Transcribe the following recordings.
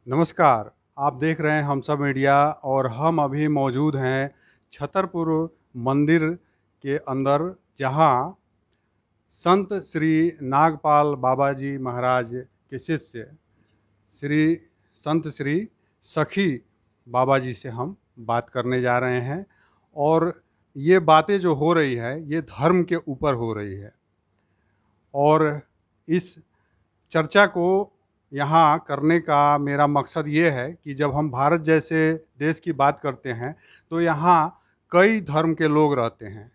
नमस्कार। आप देख रहे हैं हम सब मीडिया और हम अभी मौजूद हैं छतरपुर मंदिर के अंदर, जहां संत श्री नागपाल बाबा जी महाराज के शिष्य श्री संत श्री सखी बाबा जी से हम बात करने जा रहे हैं। और ये बातें जो हो रही है ये धर्म के ऊपर हो रही है। और इस चर्चा को यहाँ करने का मेरा मकसद ये है कि जब हम भारत जैसे देश की बात करते हैं तो यहाँ कई धर्म के लोग रहते हैं।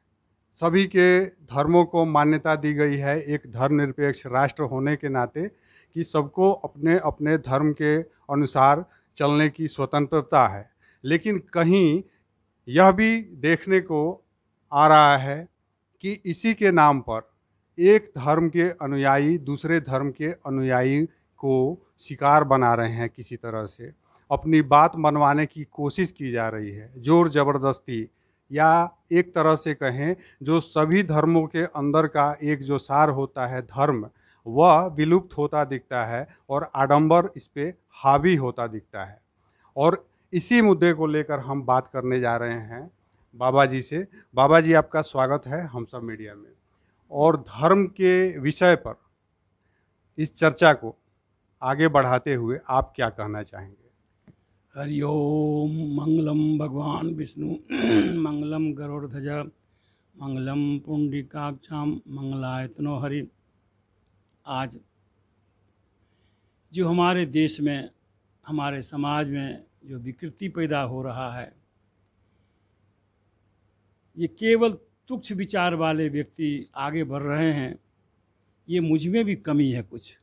सभी के धर्मों को मान्यता दी गई है एक धर्मनिरपेक्ष राष्ट्र होने के नाते, कि सबको अपने अपने धर्म के अनुसार चलने की स्वतंत्रता है। लेकिन कहीं यह भी देखने को आ रहा है कि इसी के नाम पर एक धर्म के अनुयायी दूसरे धर्म के अनुयायी को शिकार बना रहे हैं। किसी तरह से अपनी बात मनवाने की कोशिश की जा रही है, जोर ज़बरदस्ती, या एक तरह से कहें जो सभी धर्मों के अंदर का एक जो सार होता है धर्म, वह विलुप्त होता दिखता है और आडंबर इस पे हावी होता दिखता है। और इसी मुद्दे को लेकर हम बात करने जा रहे हैं बाबा जी से। बाबा जी, आपका स्वागत है हम सब मीडिया में। और धर्म के विषय पर इस चर्चा को आगे बढ़ाते हुए आप क्या कहना चाहेंगे? हरि ओम। मंगलम भगवान विष्णु मंगलम गरुड़ध्वज मंगलम पुंडरीकाक्षाम मंगलायतनो हरि। आज जो हमारे देश में, हमारे समाज में जो विकृति पैदा हो रहा है, ये केवल तुच्छ विचार वाले व्यक्ति आगे बढ़ रहे हैं। ये मुझ में भी कमी है कुछ।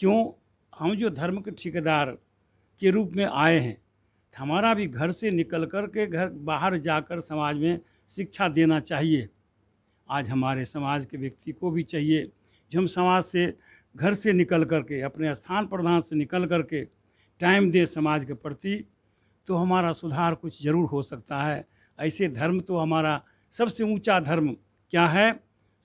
क्यों? हम जो धर्म के ठेकेदार के रूप में आए हैं, हमारा भी घर से निकल कर के घर बाहर जाकर समाज में शिक्षा देना चाहिए। आज हमारे समाज के व्यक्ति को भी चाहिए जो हम समाज से, घर से निकल कर के, अपने स्थान प्रधान से निकल कर के टाइम दे समाज के प्रति, तो हमारा सुधार कुछ ज़रूर हो सकता है। ऐसे धर्म तो हमारा सबसे ऊंचा धर्म क्या है?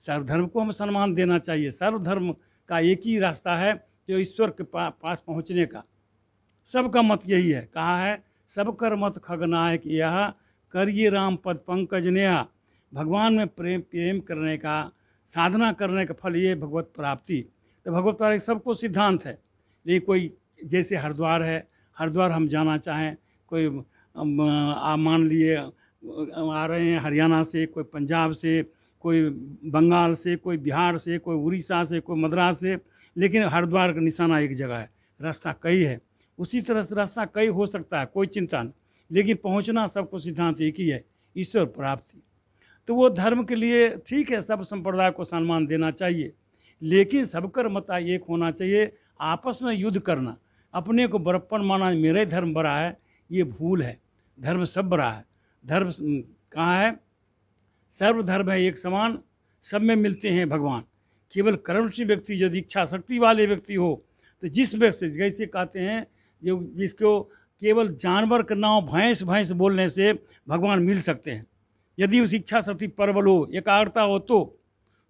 सर्वधर्म को हम सम्मान देना चाहिए। सर्वधर्म का एक ही रास्ता है जो ईश्वर के पास पहुंचने का। सबका मत यही है, कहा है सब कर मत खगनायक यह, करिए राम पद पंकज नेहा। भगवान में प्रेम करने का, साधना करने का फल ये भगवत प्राप्ति। तो भगवत प्राप्ति सबको सिद्धांत है। लेकिन कोई, जैसे हरिद्वार है, हरिद्वार हम जाना चाहें, कोई मान लिए आ रहे हैं हरियाणा से, कोई पंजाब से, कोई बंगाल से, कोई बिहार से, कोई उड़ीसा से, कोई मद्रास से, लेकिन हरिद्वार का निशाना एक जगह है, रास्ता कई है। उसी तरह से रास्ता कई हो सकता है, कोई चिंता नहीं, लेकिन पहुंचना सबको सिद्धांत एक ही है, ईश्वर प्राप्ति। तो वो धर्म के लिए ठीक है, सब संप्रदाय को सम्मान देना चाहिए, लेकिन सबकर मत एक होना चाहिए। आपस में युद्ध करना, अपने को बड़प्पन माना, मेरे धर्म बड़ा है, ये भूल है। धर्म सब बड़ा है। धर्म कहाँ है? सर्वधर्म है एक समान, सब में मिलते हैं भगवान। केवल कर्मशील व्यक्ति, यदि इच्छा शक्ति वाले व्यक्ति हो, तो जिस व्यक्ति, जैसे कहते हैं जो जिसको केवल जानवर का नाम भैंस भैंस बोलने से भगवान मिल सकते हैं, यदि उस इच्छा शक्ति प्रबल हो, एकाग्रता हो, तो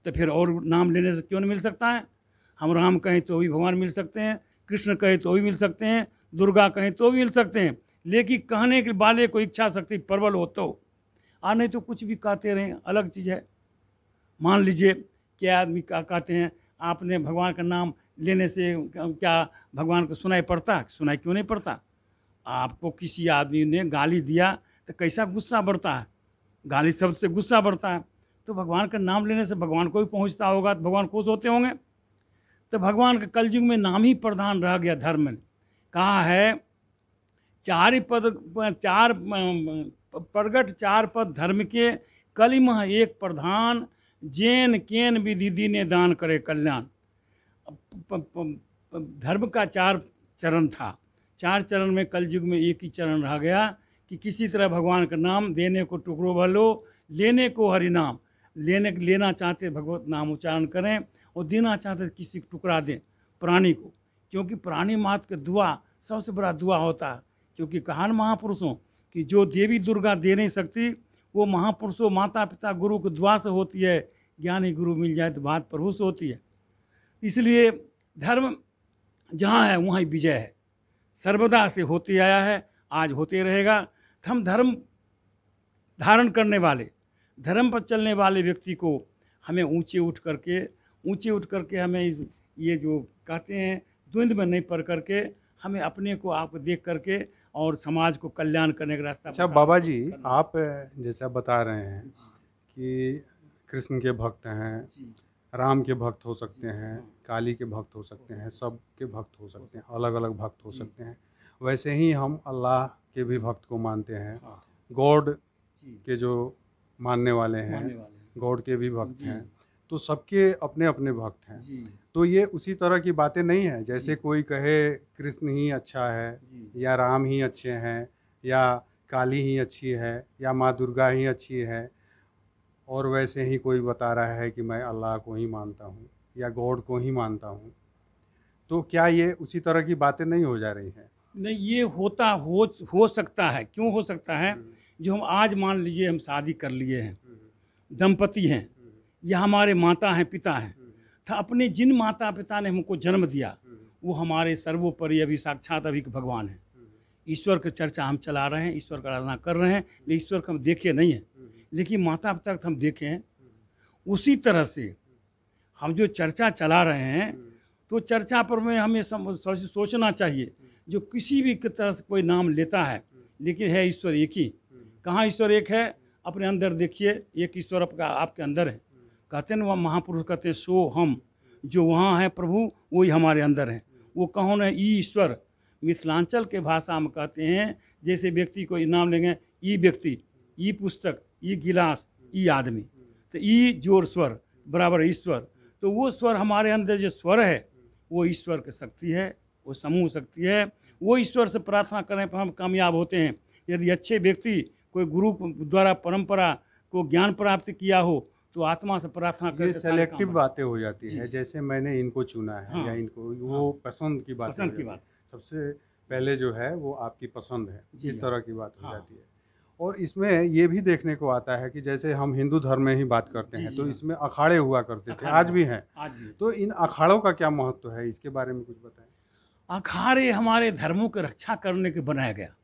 फिर और नाम लेने से क्यों नहीं मिल सकता है? हम राम कहें तो भी भगवान मिल सकते हैं, कृष्ण कहें तो भी मिल सकते हैं, दुर्गा कहें तो भी मिल सकते हैं, लेकिन कहने के वाले को इच्छा शक्ति प्रबल हो तो। नहीं तो कुछ भी कहते रहें, अलग चीज़ है। मान लीजिए क्या आदमी क्या कहते हैं, आपने भगवान का नाम लेने से क्या भगवान को सुनाई पड़ता है? सुनाई क्यों नहीं पड़ता? आपको किसी आदमी ने गाली दिया तो कैसा गुस्सा बढ़ता है? गाली शब्द से गुस्सा बढ़ता है। तो भगवान का नाम लेने से भगवान को भी पहुंचता होगा, तो भगवान खुश होते होंगे। तो भगवान के कलयुग में नाम ही प्रधान रह गया धर्म में। कहा है चार प्रगट चार पद धर्म के, कलिमह एक प्रधान, जैन केन विधि दीने दान करे कल्याण। धर्म का चार चरण था, चार चरण में कलयुग में एक ही चरण रह गया कि किसी तरह भगवान का नाम, देने को टुकड़ों भलो, लेने को हरि नाम। लेना चाहते भगवत नाम उच्चारण करें, और देना चाहते किसी को टुकड़ा दें, प्राणी को। क्योंकि प्राणी मात्र का दुआ सबसे बड़ा दुआ होता है। क्योंकि कहान महापुरुषों कि जो देवी दुर्गा दे नहीं सकती, वो महापुरुषों, माता पिता, गुरु की दुआ से होती है। ज्ञानी गुरु मिल जाए तो बात प्रभु से होती है। इसलिए धर्म जहाँ है वहाँ विजय है। सर्वदा से होते आया है, आज होते रहेगा। हम धर्म धारण करने वाले, धर्म पर चलने वाले व्यक्ति को हमें ऊंचे उठ करके हमें ये जो कहते हैं द्वंद्व में नहीं पड़ करके हमें अपने को आप देख करके और समाज को कल्याण करने का रास्ता। अच्छा बाबा जी, आप जैसे आप बता रहे हैं कि कृष्ण के भक्त हैं, राम के भक्त हो सकते हैं, काली के भक्त हो सकते हैं, सब के भक्त हो सकते हैं, अलग अलग भक्त हो सकते हैं। वैसे ही हम अल्लाह के भी भक्त को मानते हैं, गॉड के जो मानने वाले हैं, गॉड के भी भक्त हैं, तो सबके अपने अपने भक्त हैं। तो ये उसी तरह की बातें नहीं है जैसे कोई कहे कृष्ण ही अच्छा है या राम ही अच्छे हैं या काली ही अच्छी है या माँ दुर्गा ही अच्छी है, और वैसे ही कोई बता रहा है कि मैं अल्लाह को ही मानता हूँ या गॉड को ही मानता हूँ। तो क्या ये उसी तरह की बातें नहीं हो जा रही हैं? नहीं, ये हो सकता है। क्यों हो सकता है? जो हम आज मान लीजिए हम शादी कर लिए हैं, दंपति हैं या हमारे माता हैं, पिता हैं, था अपने जिन माता पिता ने हमको जन्म दिया वो हमारे सर्वोपरि अभी साक्षात अभी भगवान हैं। ईश्वर की चर्चा हम चला रहे हैं, ईश्वर का आराधना कर रहे हैं, लेकिन ईश्वर को हम देखे नहीं हैं, लेकिन माता पिता को हम देखे हैं। उसी तरह से हम जो चर्चा चला रहे हैं तो चर्चा पर में हमें सोचना चाहिए, जो किसी भी तरह से कोई नाम लेता है लेकिन है ईश्वर एक ही। कहाँ ईश्वर एक है? अपने अंदर देखिए, एक ईश्वर आपके अंदर है। कहते हैं ना, वह महापुरुष कहते हैं सो हम, जो वहाँ है प्रभु वही हमारे अंदर है। वो कौन है? ई ईश्वर। मिथिलांचल के भाषा में कहते हैं, जैसे व्यक्ति को नाम लेंगे, ई व्यक्ति, ई पुस्तक, ई गिलास, ई आदमी, तो ई जोर स्वर बराबर ईश्वर। तो वो स्वर हमारे अंदर जो स्वर है वो ईश्वर की शक्ति है, वो समूह शक्ति है। वो ईश्वर से प्रार्थना करने पर हम कामयाब होते हैं। यदि अच्छे व्यक्ति कोई गुरु द्वारा परंपरा को ज्ञान प्राप्त किया हो तो आत्मा से प्रार्थना करके ये सेलेक्टिव बातें हो जाती है, जैसे मैंने इनको चुना है। हाँ, या इनको वो पसंद की बात सबसे पहले जो है वो आपकी पसंद है, इस तरह की बात हो जाती है। और इसमें ये भी देखने को आता है कि जैसे हम हिंदू धर्म में ही बात करते हैं तो इसमें अखाड़े हुआ करते थे, आज भी हैं। तो इन अखाड़ों का क्या महत्व है, इसके बारे में कुछ बताएं। अखाड़े हमारे धर्मों की रक्षा करने के बनाया गया।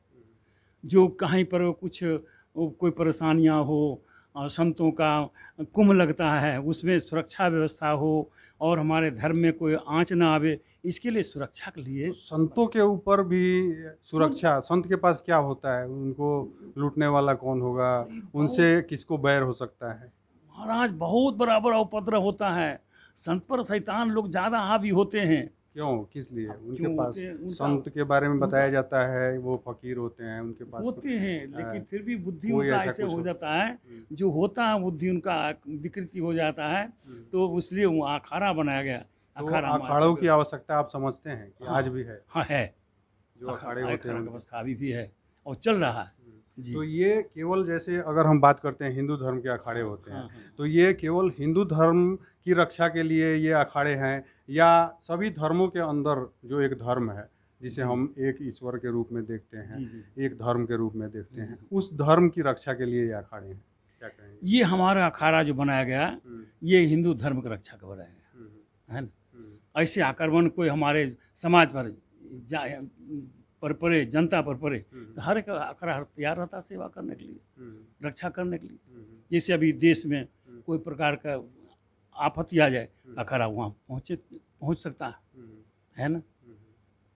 जो कहीं पर कुछ कोई परेशानियां हो, संतों का कुंभ लगता है, उसमें सुरक्षा व्यवस्था हो और हमारे धर्म में कोई आँच ना आवे, इसके लिए सुरक्षा के लिए। तो संतों के ऊपर भी सुरक्षा, संत के पास क्या होता है? उनको लूटने वाला कौन होगा? उनसे किसको बैर हो सकता है? महाराज बहुत बराबर उपद्रव होता है, संत पर शैतान लोग ज़्यादा हावी होते हैं। क्यों, किस लिए? उनके पास संत के बारे में बताया जाता है, वो फकीर होते हैं, उनके पास होते हैं, लेकिन फिर भी बुद्धि उनका ऐसे हो जाता है, जो होता है बुद्धि उनका विकृति हो जाता है, तो इसलिए वो अखाड़ा बनाया गया। तो अखाड़ों की आवश्यकता आप समझते हैं कि आज भी है? हाँ है, जो अखाड़े होते हैं व्यवस्था अभी भी है और चल रहा है। तो ये केवल, जैसे अगर हम बात करते हैं हिंदू धर्म के अखाड़े होते हैं, तो ये केवल हिंदू धर्म की रक्षा के लिए ये अखाड़े हैं या सभी धर्मों के अंदर जो एक धर्म है जिसे हम एक ईश्वर के रूप में देखते हैं, एक धर्म के रूप में देखते हैं, उस धर्म की रक्षा के लिए ये अखाड़े हैं? क्या कहेंगे? ये हमारा अखाड़ा जो बनाया गया ये हिंदू धर्म की रक्षा का बनाया गया है ना। ऐसे आक्रमण कोई हमारे समाज पर पड़े, जनता पर पड़े, तो हर एक अखाड़ा तैयार रहता है सेवा करने के लिए, रक्षा करने के लिए। जैसे अभी देश में कोई प्रकार का आपत्ति आ जाए, अखाड़ा वहाँ पहुँच सकता है ना।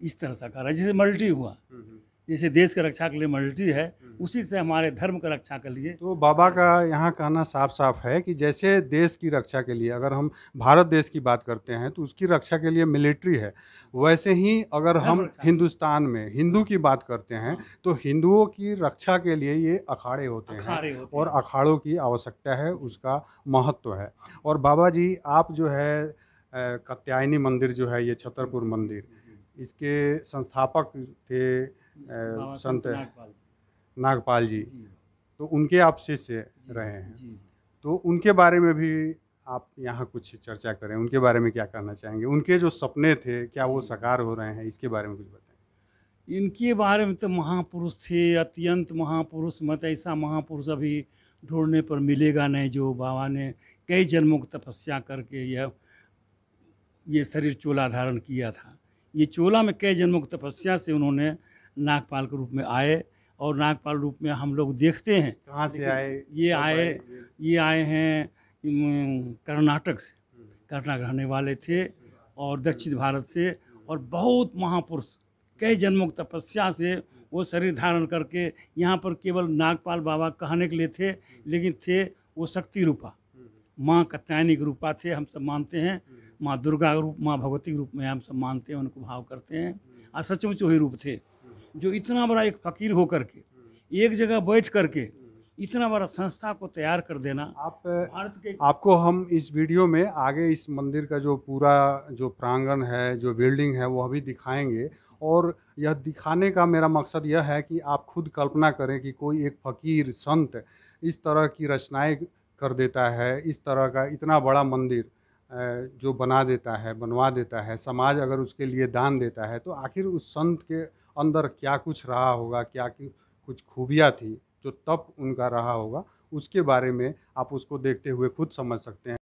इस तरह से अखाड़ा, जैसे मल्टी हुआ, जैसे देश की रक्षा के लिए मल्टी है, उसी से हमारे धर्म की रक्षा के लिए। तो बाबा का यहाँ कहना साफ साफ है कि जैसे देश की रक्षा के लिए, अगर हम भारत देश की बात करते हैं तो उसकी रक्षा के लिए मिलिट्री है, वैसे ही अगर हम हिंदुस्तान में हिंदू की बात करते हैं तो हिंदुओं की रक्षा के लिए ये अखाड़े होते हैं और अखाड़ों की आवश्यकता है, उसका महत्व है। और बाबा जी, आप जो है कात्यायनी मंदिर जो है, ये छतरपुर मंदिर, इसके संस्थापक थे संत नागपाल जी, तो उनके आप शिष्य रहे हैं, तो उनके बारे में भी आप यहाँ कुछ चर्चा करें। उनके बारे में क्या कहना चाहेंगे? उनके जो सपने थे क्या वो साकार हो रहे हैं? इसके बारे में कुछ बताएं। इनके बारे में तो महापुरुष थे, अत्यंत महापुरुष, मत ऐसा महापुरुष अभी ढूंढने पर मिलेगा नहीं, जो बाबा ने कई जन्मों की तपस्या करके ये शरीर चोला धारण किया था। ये चोला में कई जन्मों की तपस्या से उन्होंने नागपाल के रूप में आए, और नागपाल रूप में हम लोग देखते हैं। कहाँ से आए? ये कब आए, ये? ये आए हैं कर्नाटक से, कर्नाटक रहने वाले थे और दक्षिण भारत से, और बहुत महापुरुष कई जन्मों की तपस्या से वो शरीर धारण करके यहाँ पर केवल नागपाल बाबा कहने के लिए थे, लेकिन थे वो शक्ति रूपा, माँ कात्यायनी के रूपा थे। हम सब मानते हैं माँ दुर्गा रूप, माँ भगवती के रूप में हम सब मानते हैं, उनको भाव करते हैं। और सचमुच वही रूप थे जो इतना बड़ा एक फकीर होकर के एक जगह बैठ करके इतना बड़ा संस्था को तैयार कर देना। आप भारत के आपको हम इस वीडियो में आगे इस मंदिर का जो पूरा जो प्रांगण है, जो बिल्डिंग है, वो अभी दिखाएंगे। और यह दिखाने का मेरा मकसद यह है कि आप खुद कल्पना करें कि कोई एक फकीर संत इस तरह की रचनाएं कर देता है, इस तरह का इतना बड़ा मंदिर जो बना देता है, बनवा देता है। समाज अगर उसके लिए दान देता है तो आखिर उस संत के अंदर क्या कुछ रहा होगा, क्या कुछ खूबियाँ थी, जो तप उनका रहा होगा, उसके बारे में आप उसको देखते हुए खुद समझ सकते हैं।